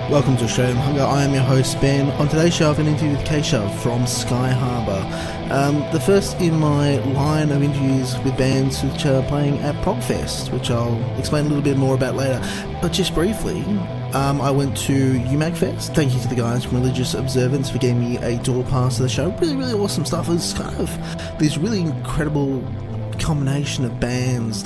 Welcome to Australian Hunger. I am your host, Ben. On today's show, I've an interview with Keshav from Skyharbor. The first in my line of interviews with bands which are playing at Progfest, which I'll explain a little bit more about later. But just briefly, I went to UMAG Fest. Thank you to the guys from Religious Observance for giving me a door pass to the show. Really, really awesome stuff. It was kind of this really incredible combination of bands,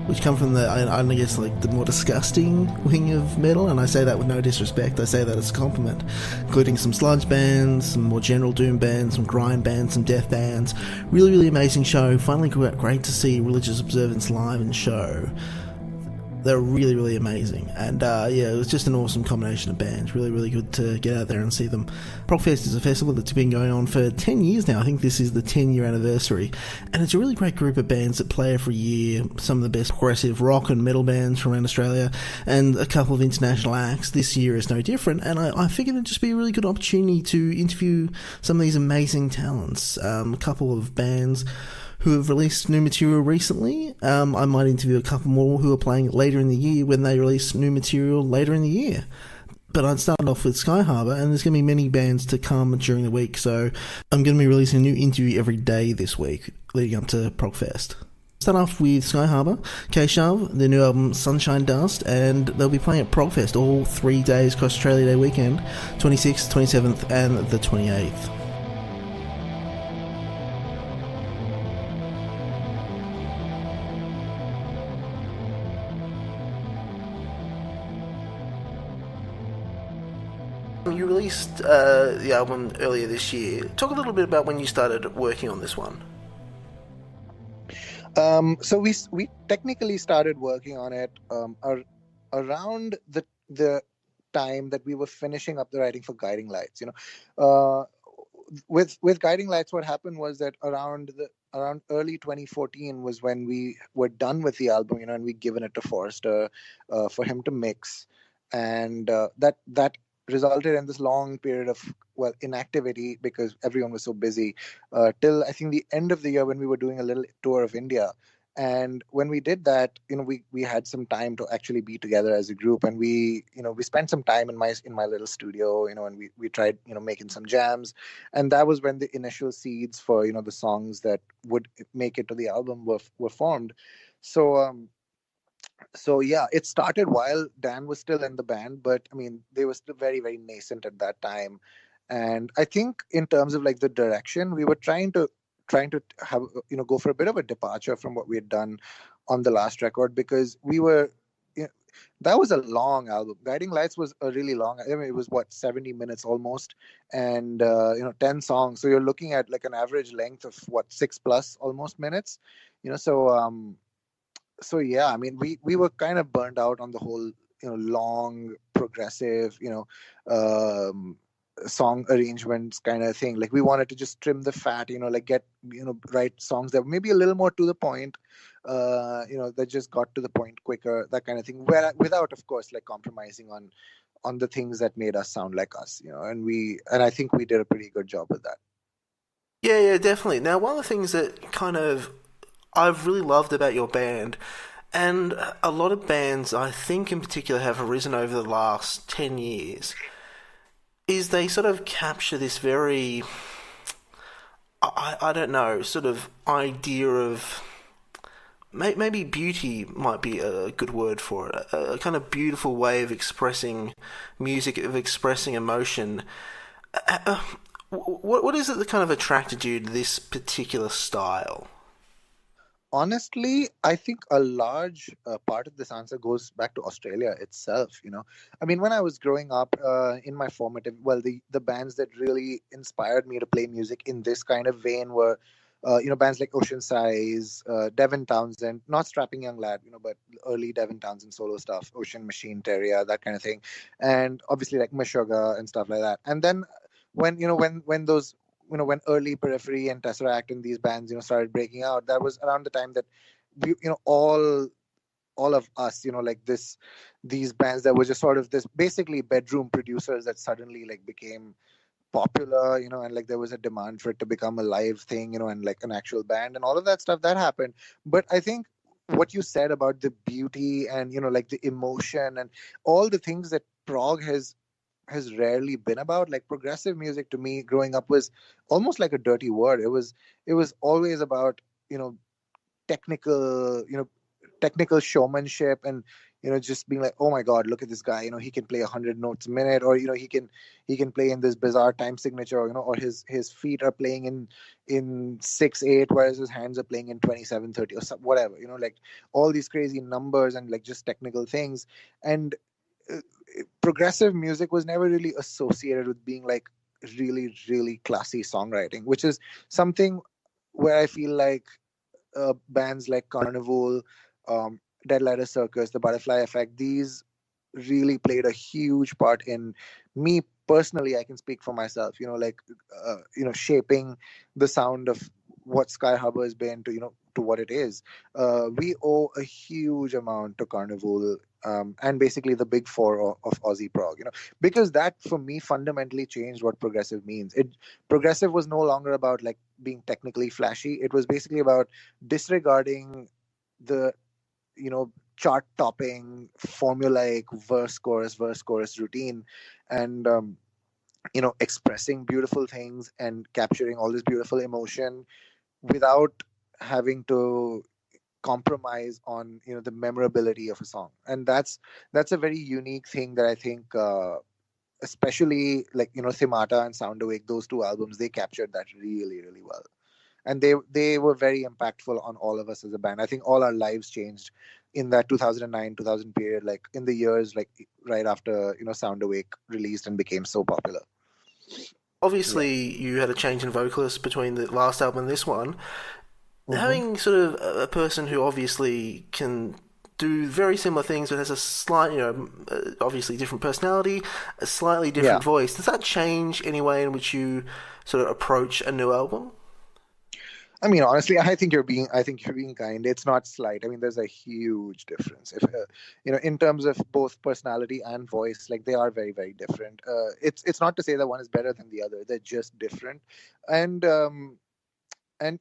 which come from I guess, the more disgusting wing of metal, and I say that with no disrespect, I say that as a compliment, including some sludge bands, some more general doom bands, some grind bands, some death bands. Really, really amazing show. Finally great to see Religious Observance live and show. They're really, really amazing. And it was just an awesome combination of bands. Really, really good to get out there and see them. Progfest is a festival that's been going on for 10 years now. I think this is the 10-year anniversary. And it's a really great group of bands that play every year. Some of the best progressive rock and metal bands from around Australia, and a couple of international acts. This year is no different. And I figured it'd just be a really good opportunity to interview some of these amazing talents. A couple of bands who have released new material recently. I might interview a couple more who are playing later in the year when they release new material later in the year. But I'd start off with Skyharbor, and there's going to be many bands to come during the week, so I'm going to be releasing a new interview every day this week, leading up to Progfest. Start off with Skyharbor, Keshav, their new album Sunshine Dust, and they'll be playing at Progfest all 3 days across Australia Day weekend, 26th, 27th and the 28th. You released the album earlier this year. Talk a little bit about when you started working on this one. So we technically started working on it around the time that we were finishing up the writing for Guiding Lights. With Guiding Lights, what happened was that around early 2014 was when we were done with the album, and we'd given it to Forrester for him to mix, and that resulted in this long period of inactivity because everyone was so busy till I think the end of the year when we were doing a little tour of India. And when we did that, we had some time to actually be together as a group, and we spent some time in my little studio, and we tried making some jams, and that was when the initial seeds for the songs that would make it to the album were formed. So yeah, it started while Dan was still in the band, but they were still very, very nascent at that time. And I think in terms of the direction, we were trying to have go for a bit of a departure from what we had done on the last record, because we were that was a long album. Guiding Lights was a really long. It was 70 minutes almost, and 10 songs. So you're looking at an average length of 6+ almost minutes. So yeah, we were kind of burned out on the whole, long progressive, song arrangements kind of thing. We wanted to just trim the fat, get, write songs that were maybe a little more to the point, that just got to the point quicker, that kind of thing, without, of course, compromising on the things that made us sound like us, and I think we did a pretty good job with that. Yeah, definitely. Now, one of the things that I've really loved about your band, and a lot of bands I think in particular have arisen over the last 10 years, is they sort of capture this very, I don't know, sort of idea of, maybe beauty might be a good word for it, a kind of beautiful way of expressing music, of expressing emotion. What is it that kind of attracted you to this particular style? Honestly, I think a large part of this answer goes back to Australia itself. I mean, when I was growing up in my formative, well, the bands that really inspired me to play music in this kind of vein were, bands like Ocean Size, Devin Townsend, not Strapping Young Lad, but early Devin Townsend solo stuff, Ocean Machine, Terrier, that kind of thing, and obviously like Meshuggah and stuff like that. And then when those when early Periphery and Tesseract and these bands started breaking out, that was around the time that we all of us like these bands that were just sort of this basically bedroom producers that suddenly like became popular, and like there was a demand for it to become a live thing, and like an actual band and all of that stuff that happened. But I think what you said about the beauty and like the emotion and all the things that prog has rarely been about. Like progressive music to me growing up was almost like a dirty word. It was always about you know technical technical showmanship and just being like, oh my god, look at this guy, he can play 100 notes a minute, or he can play in this bizarre time signature, or his feet are playing in 6/8 whereas his hands are playing in 27/30 or whatever, like all these crazy numbers and like just technical things. And uh, progressive music was never really associated with being like really really classy songwriting, which is something where I feel like bands like Carnival, Dead Letter Circus, The Butterfly Effect, these really played a huge part in me personally. I can speak for myself, like shaping the sound of what Skyharbor has been to to what it is. We owe a huge amount to Carnival, and basically the big four of Aussie prog, because that for me fundamentally changed what progressive means. Progressive was no longer about like being technically flashy. It was basically about disregarding the chart topping formulaic verse chorus routine, and expressing beautiful things and capturing all this beautiful emotion without having to compromise on the memorability of a song. And that's a very unique thing that I think especially like Themata and Sound Awake, those two albums, they captured that really really well. And they were very impactful on all of us as a band. I think all our lives changed in that 2009 2000 period, like in the years like right after Sound Awake released and became so popular. Yeah. Obviously, you had a change in vocalist between the last album and this one. Hmm. Having sort of a person who obviously can do very similar things but has a slight, obviously different personality, a slightly Yeah. different voice, does that change any way in which you sort of approach a new album? I mean, honestly, I think you're being kind. It's not slight. I mean, there's a huge difference. If in terms of both personality and voice, like they are very, very different. It's not to say that one is better than the other. They're just different. And and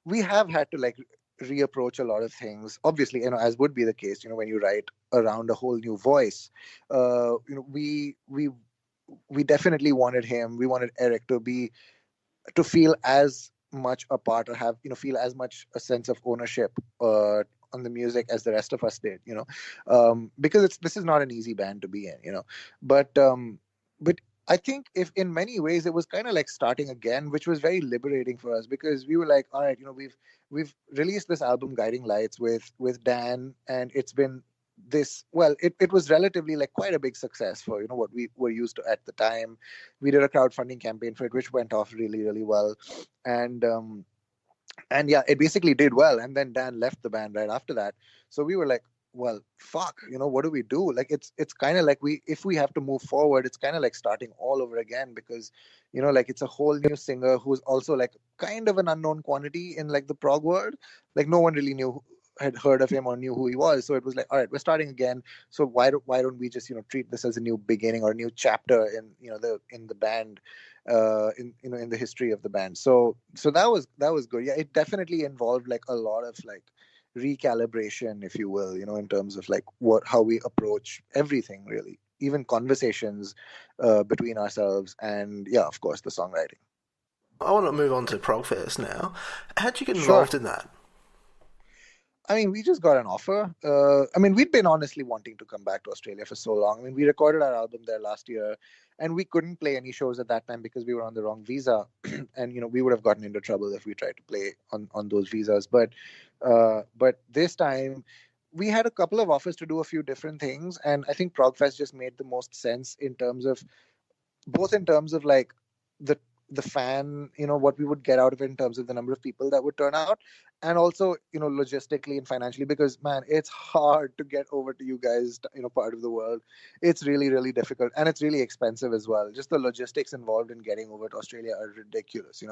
we have had to like reapproach a lot of things. Obviously, as would be the case, when you write around a whole new voice, we definitely wanted him. We wanted Eric to feel as much a part or have feel as much a sense of ownership on the music as the rest of us did, because this is not an easy band to be in, but I think if in many ways it was kind of like starting again, which was very liberating for us, because we were like, all right, we've released this album Guiding Lights with Dan, and it's been this, well, it was relatively like quite a big success for what we were used to at the time. We did a crowdfunding campaign for it, which went off really really well, and yeah, it basically did well. And then Dan left the band right after that, so we were like, well, fuck, what do we do? Like it's kind of like if we have to move forward, it's kind of like starting all over again, because like it's a whole new singer who's also like kind of an unknown quantity in like the prog world. Like no one really had heard of him or knew who he was, so it was like, all right, we're starting again. So why don't we just treat this as a new beginning or a new chapter in the band, in the history of the band. So that was good. Yeah, it definitely involved like a lot of like recalibration, if you will, in terms of like how we approach everything, really, even conversations between ourselves, and yeah, of course, the songwriting. I want to move on to Progfest now. How'd you get Sure. involved in that? I mean, we just got an offer. I mean, we'd been honestly wanting to come back to Australia for so long. I mean, we recorded our album there last year, and we couldn't play any shows at that time because we were on the wrong visa, and we would have gotten into trouble if we tried to play on those visas. But But this time we had a couple of offers to do a few different things, and I think Progfest just made the most sense in terms of both in terms of like the the fan, what we would get out of it in terms of the number of people that would turn out, and also logistically and financially, because man, it's hard to get over to you guys, part of the world. It's really really difficult, and it's really expensive as well. Just the logistics involved in getting over to Australia are ridiculous.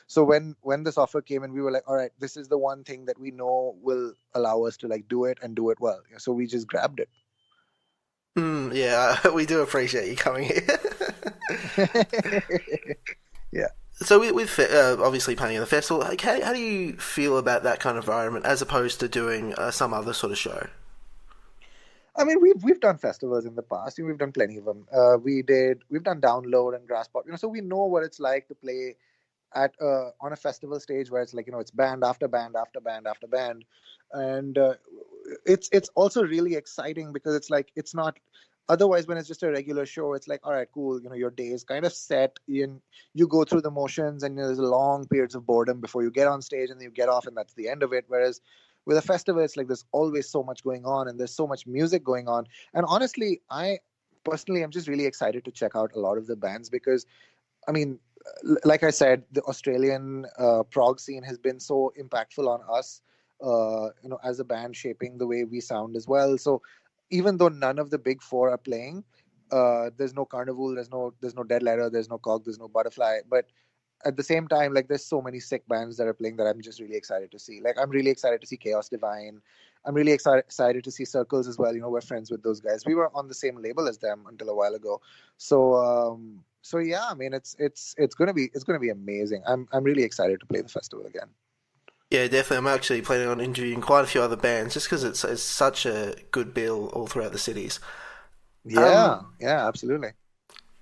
So when this offer came in, we were like, all right, this is the one thing that we know will allow us to like do it and do it well. So we just grabbed it. Yeah, we do appreciate you coming here. Yeah. So with obviously playing at the festival, like, how do you feel about that kind of environment as opposed to doing some other sort of show? I mean, we've done festivals in the past. We've done plenty of them. We've done Download and Grasspop. So we know what it's like to play at on a festival stage where it's like it's band after band after band after band, and it's also really exciting because it's like it's not. Otherwise, when it's just a regular show, it's like, all right, cool. Your day is kind of set in. You go through the motions, and there's long periods of boredom before you get on stage, and then you get off, and that's the end of it. Whereas with a festival, it's like there's always so much going on, and there's so much music going on. And honestly, I personally am just really excited to check out a lot of the bands because, I mean, like I said, the Australian prog scene has been so impactful on us, as a band, shaping the way we sound as well. So even though none of the big four are playing, there's no Carnival, there's no Dead Letter, there's no Cog, there's no Butterfly, but at the same time, like there's so many sick bands that are playing that I'm just really excited to see. Like I'm really excited to see Chaos Divine. I'm really excited to see Circles as well. We're friends with those guys. We were on the same label as them until a while ago. So yeah, I mean it's gonna be amazing. I'm really excited to play the festival again. Yeah, definitely. I'm actually planning on interviewing quite a few other bands just because it's such a good bill all throughout the cities. Yeah, yeah, absolutely.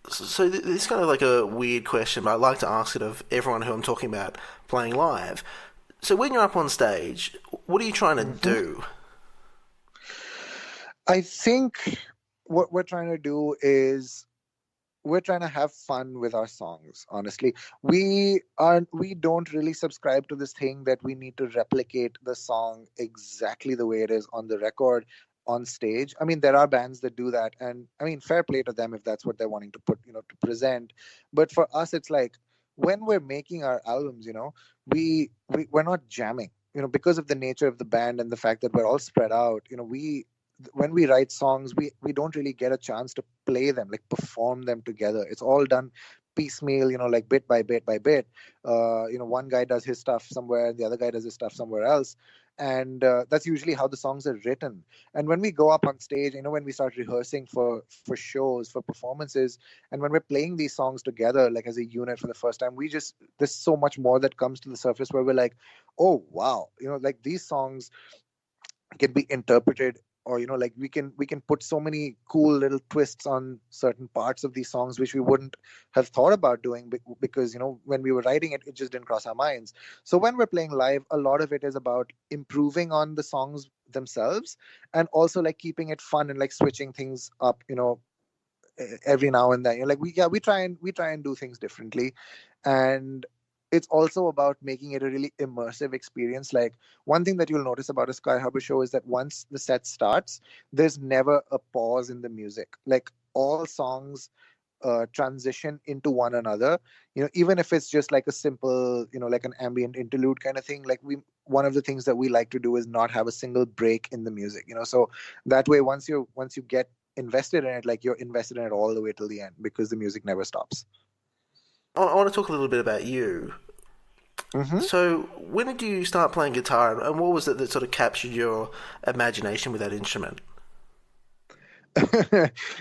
So this is kind of like a weird question, but I like to ask it of everyone who I'm talking about playing live. So when you're up on stage, what are you trying to do? I think what we're trying to do is we're trying to have fun with our songs. Honestly, we don't really subscribe to this thing that we need to replicate the song exactly the way it is on the record on stage. I mean, there are bands that do that, and I mean, fair play to them if that's what they're wanting to put, to present. But for us, it's like when we're making our albums, we're not jamming, because of the nature of the band and the fact that we're all spread out. We when we write songs, we don't really get a chance to play them, like perform them together. It's all done piecemeal, like bit by bit by bit. One guy does his stuff somewhere, the other guy does his stuff somewhere else, and that's usually how the songs are written. And when we go up on stage, when we start rehearsing for shows, for performances, and when we're playing these songs together, like as a unit for the first time, there's so much more that comes to the surface where we're like, oh wow, like these songs can be interpreted, or like we can put so many cool little twists on certain parts of these songs which we wouldn't have thought about doing, because when we were writing it just didn't cross our minds. So when we're playing live, a lot of it is about improving on the songs themselves, and also like keeping it fun and like switching things up, every now and then. Like we try and do things differently. And it's also about making it a really immersive experience. Like one thing that you'll notice about a Skyharbor show is that once the set starts, there's never a pause in the music. Like all songs transition into one another, even if it's just like a simple, like an ambient interlude kind of thing. Like one of the things that we like to do is not have a single break in the music, so that way once you get invested in it, like you're invested in it all the way till the end, because the music never stops. I want to talk a little bit about you. Hmm. So when did you start playing guitar, and what was it that sort of captured your imagination with that instrument?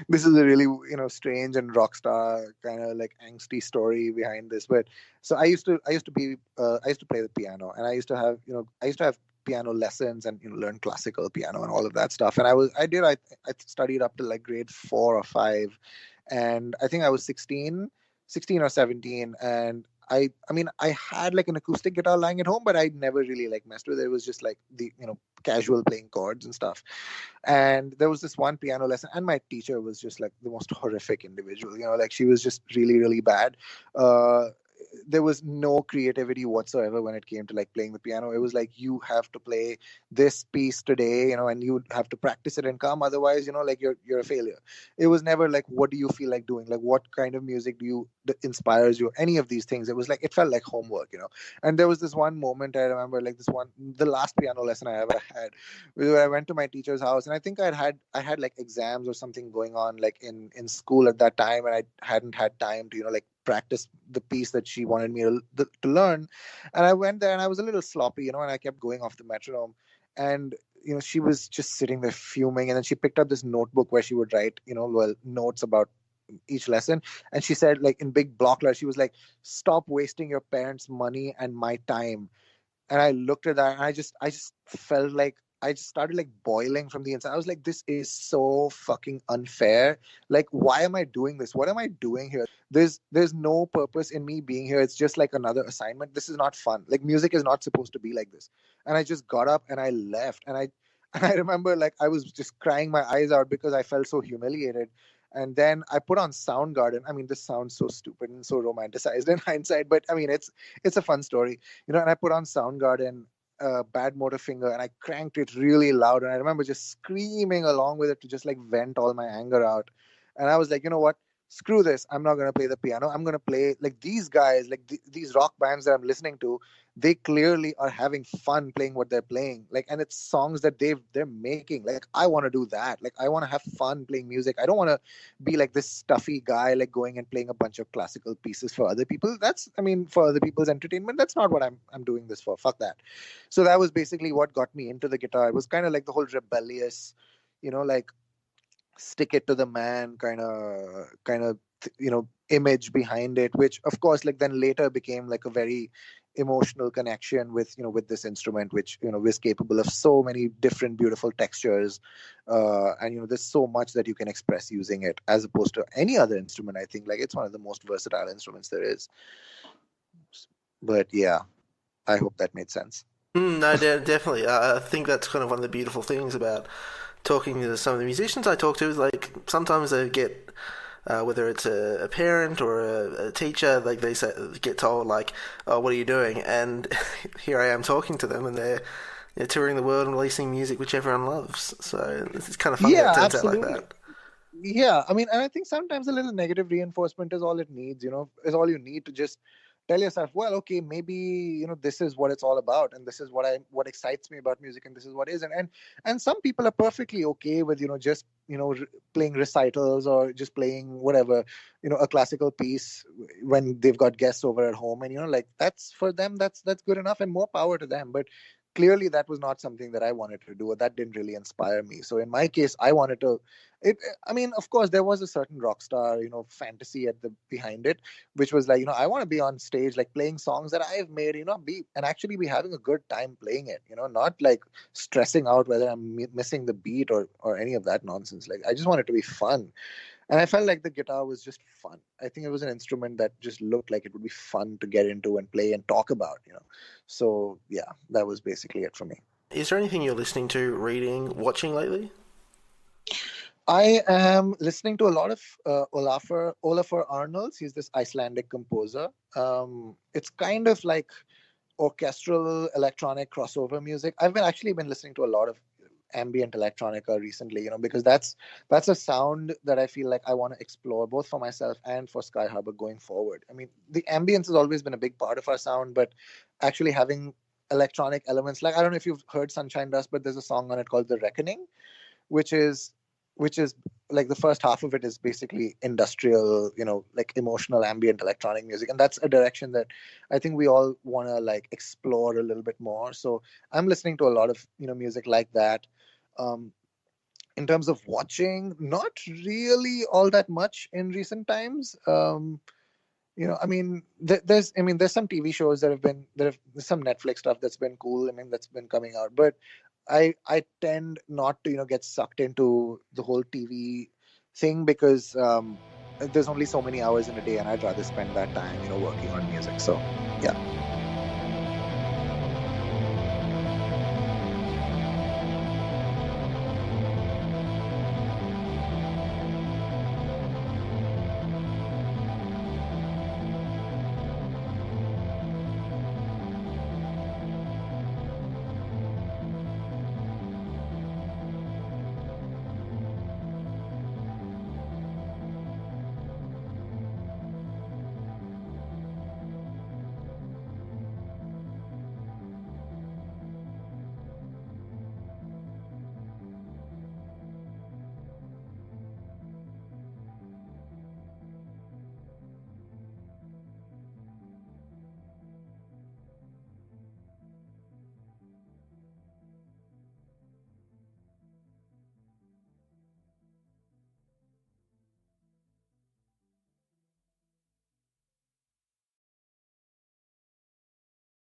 This is a really strange and rock star kind of like angsty story behind this. But so I used to play the piano, and I used to have piano lessons, and learn classical piano and all of that stuff. And I studied up to like grade 4 or 5, and I think I was 16 or 17. And I mean I had like an acoustic guitar lying at home, but I never really like messed with it. It was just like the casual playing chords and stuff. And there was this one piano lesson, and my teacher was just like the most horrific individual. Like she was just really really bad. uh there was no creativity whatsoever when it came to like playing the piano. It was like, you have to play this piece today, and you have to practice it and come, otherwise, like you're a failure. It was never like, what do you feel like doing, like what kind of music do you that inspires you, any of these things. It was like, it felt like homework. And there was this one moment I remember, like the last piano lesson I ever had, where I went to my teacher's house, and I think I had like exams or something going on like in school at that time, and I hadn't had time to like practice the piece that she wanted me to learn. And I went there and I was a little sloppy, and I kept going off the metronome. And she was just sitting there fuming, and then she picked up this notebook where she would write notes about each lesson. And she said, like, in big block letters, she was like, stop wasting your parents' money and my time. And I looked at that, and I just felt like I just started like boiling from the inside. I was like, this is so fucking unfair. Like, why am I doing this? What am I doing here? There's no purpose in me being here. It's just like another assignment. This is not fun. Like, music is not supposed to be like this. And I just got up and I left. And I remember, like, I was just crying my eyes out because I felt so humiliated. And then I put on Soundgarden. I mean, this sounds so stupid and so romanticized in hindsight, but I mean, it's a fun story, And I put on Soundgarden, Bad Motor Finger, and I cranked it really loud. And I remember just screaming along with it to just like vent all my anger out. And I was like, you know what? Screw this. I'm not going to play the piano. I'm going to play like these guys, like these rock bands that I'm listening to. They clearly are having fun playing what they're playing. Like, and it's songs that they're making. Like, I want to do that. Like, I want to have fun playing music. I don't want to be like this stuffy guy, like going and playing a bunch of classical pieces for other people. For other people's entertainment. That's not what I'm doing this for. Fuck that. So that was basically what got me into the guitar. It was kind of like the whole rebellious, like, stick it to the man kind of image behind it, which of course like then later became like a very emotional connection with with this instrument, which was capable of so many different beautiful textures, and there's so much that you can express using it as opposed to any other instrument. I think like it's one of the most versatile instruments there is. But yeah, I hope that made sense. No, definitely. I think that's kind of one of the beautiful things about talking to some of the musicians I talk to. Is like sometimes they get, whether it's a parent or a teacher, like they get told like, "Oh, what are you doing?" And here I am talking to them, and they're touring the world and releasing music which everyone loves. So it's kind of funny that it turns absolutely. out like that. Yeah, I mean, and I think sometimes a little negative reinforcement is all it needs, is all you need to just tell yourself, well, okay, maybe, this is what it's all about, and this is what excites me about music, and this is what is. And some people are perfectly okay with, just, playing recitals or just playing whatever, a classical piece when they've got guests over at home. And, like that's for them, that's good enough, and more power to them. But clearly that was not something that I wanted to do, or that didn't really inspire me. So in my case, I wanted to I mean, of course there was a certain rock star, fantasy at the behind it, which was like, I want to be on stage, like playing songs that I've made, and actually be having a good time playing it, not like stressing out whether I'm missing the beat or any of that nonsense. Like, I just want it to be fun. And I felt like the guitar was just fun. I think it was an instrument that just looked like it would be fun to get into and play and talk about. So yeah, that was basically it for me. Is there anything you're listening to, reading, watching lately? I am listening to a lot of Olafur Arnalds. He's this Icelandic composer. It's kind of like orchestral electronic crossover music. I've actually been listening to a lot of ambient electronica recently, because that's a sound that I feel like I want to explore both for myself and for Skyharbor going forward. I mean, the ambience has always been a big part of our sound, but actually having electronic elements, like, I don't know if you've heard Sunshine Dust, but there's a song on it called The Reckoning, which is like the first half of it is basically industrial, like emotional ambient electronic music. And that's a direction that I think we all want to like explore a little bit more. So I'm listening to a lot of, music like that. In terms of watching, not really all that much in recent times. I mean, there's some TV shows there's some Netflix stuff that's been cool. I mean, that's been coming out, but I tend not to, get sucked into the whole TV thing because there's only so many hours in a day, and I'd rather spend that time, working on music. So, yeah.